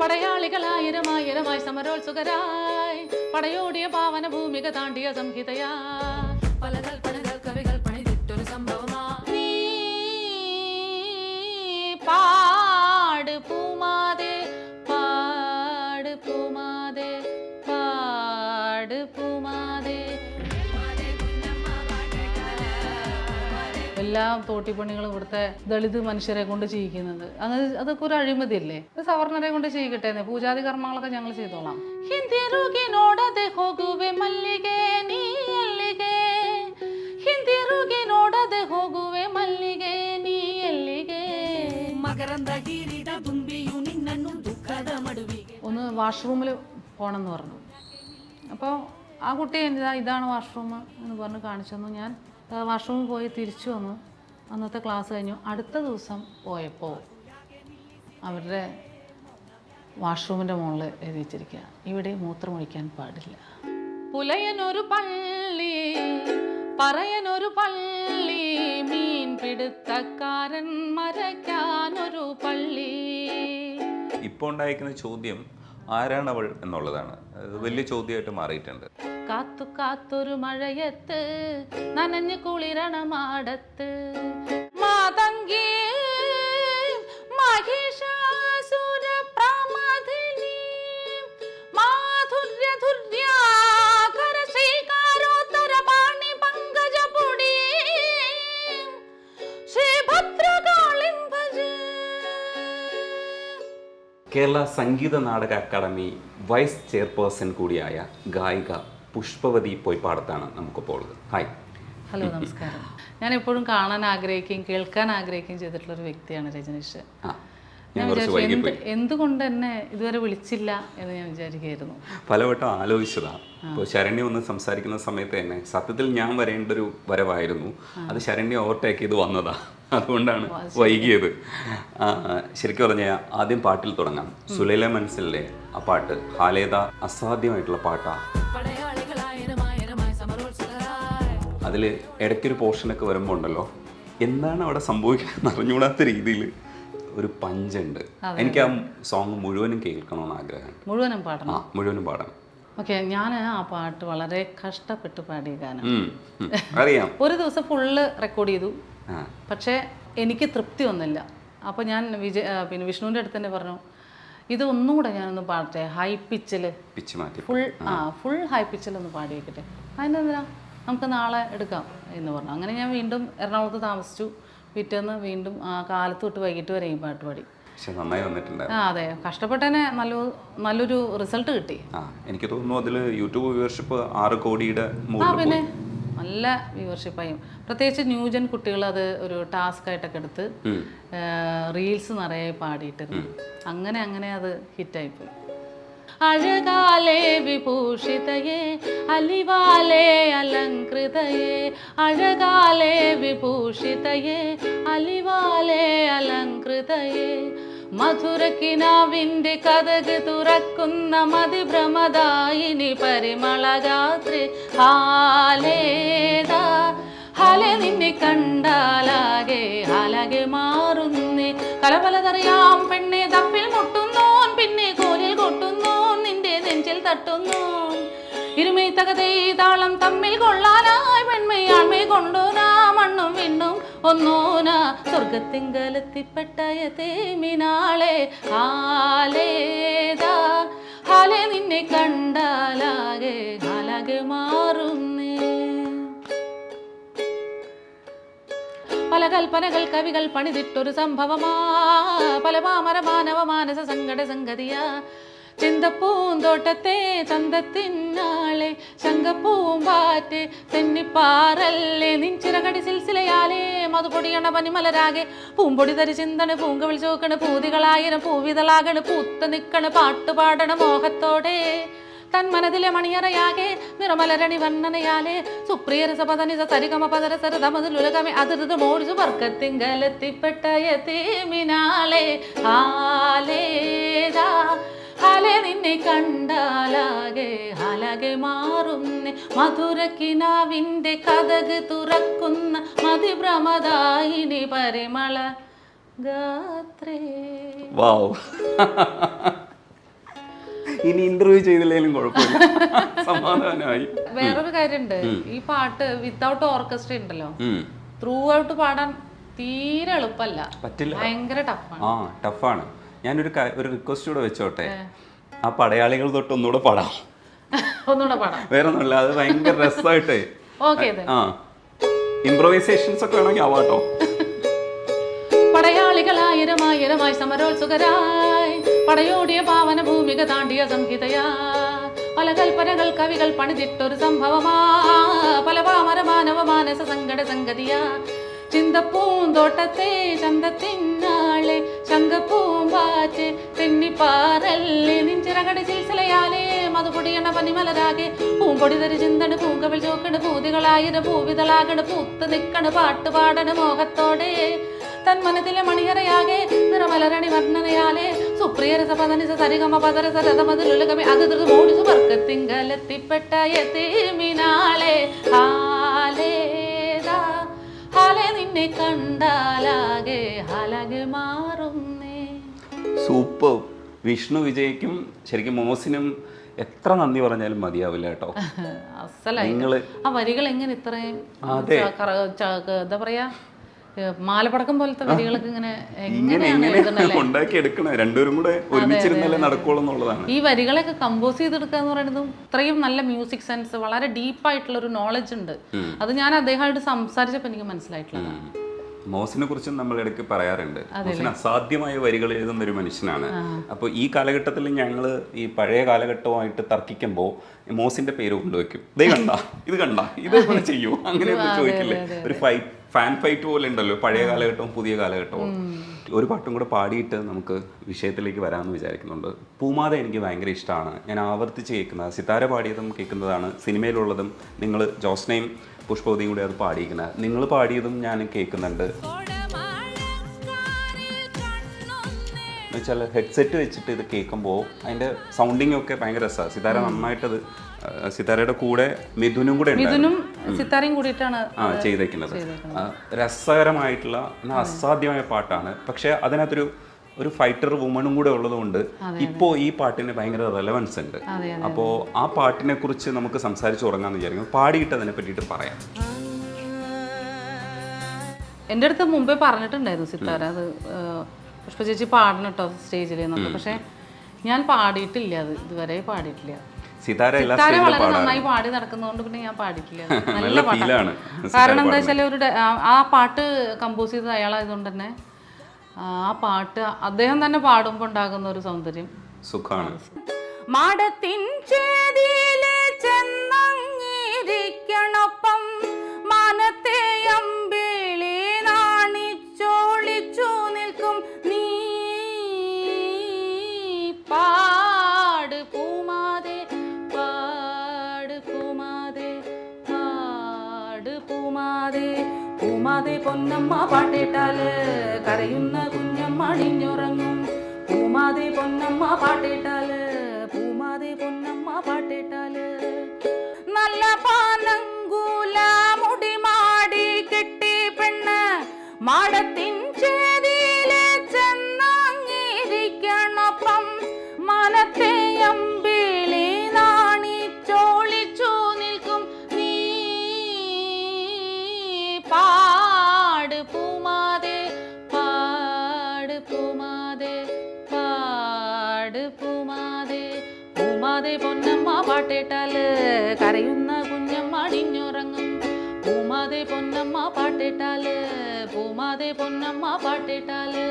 പടയാളികളായിരമായിരമായി സമരോത്സുകരായി പടയോടിയ പാവന ഭൂമിക താണ്ടിയ സംഹിതയാ പല കൽപ്പനകൾ കവികൾ പണിതിട്ടൊരു സംഭവമാ നീ പാട് പൂമാതെ പാട് പൂമാതെ പാട് പൂമാതെ. എല്ലാ തോട്ടിപ്പണികളും ഇവിടുത്തെ ദളിത് മനുഷ്യരെ കൊണ്ട് ചെയ്യിക്കുന്നത് അങ്ങനെ അതൊക്കെ ഒരു അഴിമതിയല്ലേ? സവർണരെ കൊണ്ട് ചെയ്യിക്കട്ടെ, പൂജാതി കർമ്മങ്ങളൊക്കെ ഞങ്ങൾ ചെയ്തോളാം. ഒന്ന് വാഷ്റൂമിൽ പോകണമെന്ന് പറഞ്ഞു. അപ്പോൾ ആ കുട്ടി ഇതാണ് വാഷ്റൂം എന്ന് പറഞ്ഞ് കാണിച്ചു തന്നു. ഞാൻ വാഷ്റൂമിൽ പോയി തിരിച്ചു വന്നു. അന്നത്തെ ക്ലാസ് കഴിഞ്ഞു. അടുത്ത ദിവസം പോയപ്പോൾ അവരുടെ വാഷ്റൂമിൻ്റെ മുകളിൽ എഴുതി വെച്ചിരിക്കുക, ഇവിടെ മൂത്രമൊഴിക്കാൻ പാടില്ല. പുലയനൊരു പള്ളി പറയനൊരു പള്ളി മീൻ പിടുത്തക്കാരൻ മരയ്ക്കാനൊരു പള്ളി. ഇപ്പോൾ ഉണ്ടായിരിക്കുന്ന ചോദ്യം ആരാണവൾ എന്നുള്ളതാണ്. വലിയ ചോദ്യമായിട്ട് മാറിയിട്ടുണ്ട്. കാത്തു കാത്തൊരു മഴയത്ത് നനഞ്ഞു കുളിരണ മാടത്ത് മാതങ്കി മഹിഷാസുര പ്രമഥിനി മാധുര്യധുര്യാകര ശ്രീകാരോത്തര പാണി പങ്കജപുടി ശ്രീഭദ്രകാളിം ഭജ. Kerala Sangeetha Nataka academy vice chairperson കൂടിയായ ഗായിക പുഷ്പവതി പൊയ്പാടത്താണ് നമുക്കിപ്പോൾ ഉള്ളത്. ഹായ്. ഹലോ, നമസ്കാരം. ഞാൻ എപ്പോഴും കാണാൻ ആഗ്രഹിക്കുകയും കേൾക്കാൻ ആഗ്രഹിക്കുകയും ചെയ്തിട്ടുള്ളൊരു വ്യക്തിയാണ് രജനീഷ്. ഞാൻ വിചാരിച്ചു എന്തുകൊണ്ട് എന്നെ ഇതുവരെ വിളിച്ചില്ല എന്ന് ഞാൻ വിചാരിക്കുകയായിരുന്നു. പലവട്ടം ആലോചിച്ചതാണ്. ഇപ്പോൾ ശരണ്യ ഒന്ന് സംസാരിക്കുന്ന സമയത്ത് തന്നെ സത്യത്തിൽ ഞാൻ വരേണ്ട ഒരു വരവായിരുന്നു. അത് ശരണ്യ ഓവർടേക്ക് ചെയ്ത് വന്നതാ, അതുകൊണ്ടാണ് വൈകിയത്. ശരിക്കും പറഞ്ഞാൽ ആദ്യം പാട്ടിൽ തുടങ്ങാം. സുലൈല മനസ്സിലെ ആ പാട്ട് ഹാലേത അസാധ്യമായിട്ടുള്ള പാട്ടാണ്. അതിൽ ഇടയ്ക്കൊരു പോർഷനൊക്കെ വരുമ്പോൾ ഉണ്ടല്ലോ, എന്താണ് അവിടെ സംഭവിക്കുന്നത് അറിഞ്ഞുകൂടാത്ത രീതിയിൽ ഒരു പഞ്ചുണ്ട്. എനിക്ക് ആ സോങ് മുഴുവനും കേൾക്കണമെന്ന് ആഗ്രഹം. മുഴുവനും പാടണം? മുഴുവനും പാടണം. ഓക്കെ, ഞാൻ ആ പാട്ട് വളരെ കഷ്ടപ്പെട്ട് പാടിയ ഗാനം. അറിയാം. ഒരു ദിവസം ഫുള്ള് റെക്കോർഡ് ചെയ്തു, പക്ഷേ എനിക്ക് തൃപ്തി ഒന്നുമില്ല. അപ്പോൾ ഞാൻ പിന്നെ വിഷ്ണുവിൻ്റെ അടുത്ത് തന്നെ പറഞ്ഞു, ഇത് ഒന്നും കൂടെ ഞാനൊന്ന് പാടട്ടെ, ഹൈ പിച്ചിൽ ഫുൾ ഹൈ പിച്ചിൽ ഒന്ന് പാടി വെക്കട്ടെ. അതിനെന്തിനാ, നമുക്ക് നാളെ എടുക്കാം എന്ന് പറഞ്ഞു. അങ്ങനെ ഞാൻ വീണ്ടും എറണാകുളത്ത് താമസിച്ചു. പിറ്റേന്ന് വീണ്ടും കാലത്ത് തൊട്ട് വൈകിട്ട് വരെ ഈ പാട്ട് പാടി. അതെ, കഷ്ടപ്പെട്ടതിന് നല്ലൊരു റിസൾട്ട് കിട്ടി. എനിക്ക് തോന്നുന്നു അതിൽ യൂട്യൂബ് വ്യൂവർഷിപ്പ് 6 കോടിയുടെ പിന്നെ നല്ല വ്യൂവർഷിപ്പായും. പ്രത്യേകിച്ച് ന്യൂജൻ കുട്ടികൾ അത് ഒരു ടാസ്ക് ആയിട്ടൊക്കെ എടുത്ത് റീൽസ് നിറയെ പാടിയിട്ടിരുന്നു. അങ്ങനെ അത് ഹിറ്റായിപ്പോയി. അഴകാലേ വിഭൂഷിതയേ അലിവാലേ അലങ്കൃതയേ അഴകാലേ വിഭൂഷിതയേ അലിവാലേ അലങ്കൃതയേ മധുരക്കിനാവിൻ്റെ കഥക് തുറക്കുന്ന മതിഭ്രമദായിനി പരിമളഗാത്രി ഹാലേതാ ഹാലെ നിന്നെ കണ്ടാലാകെ ഹാലാകെ മാറുന്നേ കലപലതറിയാം പെണ്ണെ തപ്പിൽ മുട്ടുന്നോൻ പിന്നെ കോലിൽ കൊട്ടുന്നോൻ നിന്റെ നെഞ്ചിൽ തട്ടുന്നു ഇരുമൈ തകതേ താളം തമ്മിൽ കൊള്ളാനായി പെൺമയാൺമേ കൊണ്ടോനാ മണ്ണും വിണ്ണും ഒന്നോനാ സ്വർഗത്തിങ്കലെത്തിപ്പെട്ടയ തേമിനാളെ ഹാലേതാ ഹാലെ നിന്നെ കണ്ടാലാകെ ഹാലാകെ മാറുന്നേ. പല കൽപ്പനകൾ കവികൾ പണിതിട്ടൊരു സംഭവമാ പല പാമര മാനവ മാനസ സങ്കട സംഗതിയാ ചിന്തപ്പൂന്തോട്ടത്തെ ചന്തത്തിനാളെ ശങ്കപ്പൂമ്പാറ്റ് തെന്നിപ്പാറല്ലേ നിൻചിറകടി സിൽസിലയാലേ മധുപൊടിയണ പനിമലരാകെ പൂമ്പൊടി തരി ചിന്തണ് പൂങ്കവിൾ ചോക്കണ് പൂതികളായിരം പൂവിതളാകണ് പൂത്ത് നിക്കണ് പാട്ടുപാടണ മോഹത്തോടെ തന്മനതിലെ മണിയറയാകെ നിറമലരണി വർണ്ണനയാലേ സുപ്രിയ രസപദനിസ സരിഗമ പദര സരതമതിലുലകമേ അതിർത് മോടിച്ചു വർക്കത്തിങ്കലെത്തിപ്പെട്ടയ തേമിനാളെ ഹാലേതാ ഹാലെ നിന്നെ കണ്ടാലാകെ ഹാലാകെ മാറുന്നേ മധുരക്കിനാവിൻ്റെ കഥക് തുറക്കുന്ന മതിഭ്രമദായിനി പരിമള ഗാത്രേ. ഇനി ഇന്റർവ്യൂ ചെയ്തില്ലെങ്കിലും കുഴപ്പമില്ല, സമാധാനമായി. വേറൊരു കാര്യമുണ്ട്, ഈ പാട്ട് വിത്തൗട്ട് ഓർക്കസ്ട്ര ഉണ്ടല്ലോ, ത്രൂ ഔട്ട് പാടാൻ തീരെ എളുപ്പമല്ല, പറ്റില്ല, ഭയങ്കര ടഫാണ്. ടഫാണ്. ഞാനൊരു ഒരു റിക്വസ്റ്റ് കൂടെ വെച്ചോട്ടെ, ആ പടയാളികൾ തൊട്ട് ഒന്നുകൂടെ പാടാം. ഒന്നുകൂടെ പാടാം. വേറെ ഒന്നുമില്ല, അത് ഭയങ്കര രസമായിട്ടേ. ഇംപ്രവൈസേഷൻസ് ഒക്കെ വേണമെങ്കിൽ ആവാട്ടോ. പടയാളികളായിരമായിരമായി സമരോത്സുകരായി പടയോടിയ പാവന ഭൂമിക താണ്ടിയ സംഹിതയാ, പല കൽപ്പനകൾ കവികൾ പണിതിട്ടൊരു സംഭവമാ, പല പാമരമാനവ മാനസ സങ്കട സംഗതിയാ, ചിന്തപ്പൂന്തോട്ടത്തെ ചന്തത്തിന്നാളെ ശങ്കപ്പൂമ്പാറ്റ് തെന്നിപ്പാറല്ലേ നിഞ്ചിറകടി ചിൽസിലയാലേ മധുപൊടിയണ പനിമലരാകെ പൂമ്പൊടി തരി ചിന്തണ് പൂങ്കവിൾ ചോക്കണ് പൂതികളായിര പൂവിതളാകണ് പൂത്ത് നിക്കണ് പാട്ട് പാടണ് മോഹത്തോടെ തന്മനത്തിലെ മണിയറയാകെ നിറമലരണി വർണ്ണനയാലേ സുപ്രിയരസ പതനിസ സരിഗമ പദരസ രഥമതിലുലകമേ അത് മോടി സുവർക്കത്തിങ്കലെത്തിപ്പെട്ട യതീമിനാളെ ഹാലേതാ ഹാലേ നിന്നെ കണ്ടാലാകെ ഹാലാകെ മാറുന്നേ. സൂപ്പർ. വിഷ്ണു വിജയ്ക്കും ശരിക്കും മോസിനും എത്ര നന്ദി പറഞ്ഞാലും മതിയാവില്ല കേട്ടോ. അസലായി ആ വരികൾ എങ്ങനെ ഇത്രയും എന്താ പറയാ, മാലപ്പടക്കം പോലത്തെ വരികളൊക്കെ ഇങ്ങനെ ഉണ്ടാക്കി എടുക്കണേ, രണ്ടുപേരും കൂടെ ഒരുമിച്ചിരുന്നല്ലേ നടക്കുള്ളൂ എന്നുള്ളതാണ്. ഈ വരികളൊക്കെ കമ്പോസ് ചെയ്തെടുക്കുക എന്ന് പറയുന്നത് ഇത്രയും നല്ല മ്യൂസിക് സെൻസ്, വളരെ ഡീപ്പായിട്ടുള്ള ഒരു നോളജ് ഉണ്ട്. അത് ഞാൻ അദ്ദേഹമായിട്ട് സംസാരിച്ചപ്പോൾ എനിക്ക് മനസ്സിലായിട്ടുള്ളതാണ്. മോസിനെ കുറിച്ചും നമ്മൾ ഇടയ്ക്ക് പറയാറുണ്ട്, മോസിന് അസാധ്യമായ വരികൾ എഴുതുന്ന ഒരു മനുഷ്യനാണ്. അപ്പോൾ ഈ കാലഘട്ടത്തിൽ ഞങ്ങൾ ഈ പഴയ കാലഘട്ടവുമായിട്ട് തർക്കിക്കുമ്പോൾ മോസിന്റെ പേര് കൊണ്ടുവയ്ക്കും. ഇത് കണ്ട ഇതേപോലെ ചെയ്യൂ, അങ്ങനെയൊന്നും ചോദിക്കില്ലേ? ഒരു ഫാൻ ഫൈറ്റ് പോലെ ഉണ്ടല്ലോ പഴയ കാലഘട്ടവും പുതിയ കാലഘട്ടവും. ഒരു പാട്ടും കൂടെ പാടിയിട്ട് നമുക്ക് വിഷയത്തിലേക്ക് വരാമെന്ന് വിചാരിക്കുന്നുണ്ട്. പൂമാത എനിക്ക് ഭയങ്കര ഇഷ്ടമാണ്, ഞാൻ ആവർത്തിച്ച് കേൾക്കുന്നത്. സിതാര പാടിയതും കേൾക്കുന്നതാണ്, സിനിമയിലുള്ളതും നിങ്ങൾ ജോസ്നയും പുഷ്പവതിയും കൂടെ അത് പാടിയിരിക്കുന്നത്. നിങ്ങൾ പാടിയതും ഞാൻ കേൾക്കുന്നുണ്ട്. എന്നുവെച്ചാൽ ഹെഡ്സെറ്റ് വെച്ചിട്ട് ഇത് കേൾക്കുമ്പോൾ അതിൻ്റെ സൗണ്ടിങ് ഒക്കെ ഭയങ്കര രസമാണ്. സിതാര നന്നായിട്ടത്, സിതാരയുടെ കൂടെ മിഥുനും കൂടെ ചെയ്തേക്കുന്നത്. രസകരമായിട്ടുള്ള എന്നാൽ അസാധ്യമായ പാട്ടാണ്. പക്ഷെ അതിനകത്തൊരു ഫൈറ്റർ വുമണും കൂടെ ഉള്ളതുകൊണ്ട് ഇപ്പോൾ ഈ പാട്ടിന് ഭയങ്കര റെലവൻസ് ഉണ്ട്. അപ്പോൾ ആ പാട്ടിനെ കുറിച്ച് നമുക്ക് സംസാരിച്ച് ഉറങ്ങാന്ന് വിചാരിക്കും. പാടിയിട്ട് അതിനെ പറ്റിയിട്ട് പറയാം. എൻ്റെ അടുത്ത് മുമ്പേ പറഞ്ഞിട്ടുണ്ടായിരുന്നു സിത്താര, അത് പുഷ്പ ചേച്ചി പാടണം കേട്ടോ സ്റ്റേജിൽ എന്നൊക്കെ. പക്ഷെ ഞാൻ പാടിയിട്ടില്ല, അത് ഇതുവരെ പാടിയിട്ടില്ല. സിതാര വളരെ നന്നായി പാടി നടക്കുന്നതുകൊണ്ട് പിന്നെ ഞാൻ പാടിയിട്ടില്ല. നല്ല പാട്ടാണ്. കാരണം എന്താ വെച്ചാൽ ആ പാട്ട് കമ്പോസ് ചെയ്തത് അയാളായതുകൊണ്ട് തന്നെ ആ പാട്ട് അദ്ദേഹം തന്നെ പാടുമ്പോൾ ഉണ്ടാകുന്ന ഒരു സൗന്ദര്യം സുഖാണ്. മാടത്തിൻ ചേതിയിലെ ചെന്നങ്ങിരിക്കണൊപ്പം മാനത്തെ അമ്പിളി നാണിച്ചോളിച്ചു നിൽക്കും നീ പാട് പൂമാതെ പാട് പൂമാതെ പാട് പൂമാതെ പൂമാതെ പൊന്നമ്മ പാട്ടിട്ടാല് കരയുന്ന കുഞ്ഞമ്മ അണിഞ്ഞുറങ്ങും. പൂമാതെ പൊന്നമ്മ പാട്ടിട്ടാല് പൂമാതെ പൊന്നമ്മ പാട്ടിട്ടാല് നല്ല പാനങ്കൂല മുടി മാടി കെട്ടി പെണ്ണ് മാടത്തിൻ ചേതിയിലെ ചെന്നങ്ങിരിക്കണൊപ്പം മനത്തെ അമ്പിളി നാണിച്ചോളിച്ചു നിൽക്കും നീ പാട് പൂമാതെ പാട് പൂമാതെ പാട് പൂമാതെ പൂമാതെ പൊന്നമ്മ പാട്ടിട്ടാല് കരയുന്ന കുഞ്ഞമ്മ അടിഞ്ഞുറങ്ങും. പൂമാതെ പൊന്നമ്മ പാട്ടിട്ടാല് പൂമാതെ പൊന്നമ്മ പാട്ടിട്ടാല്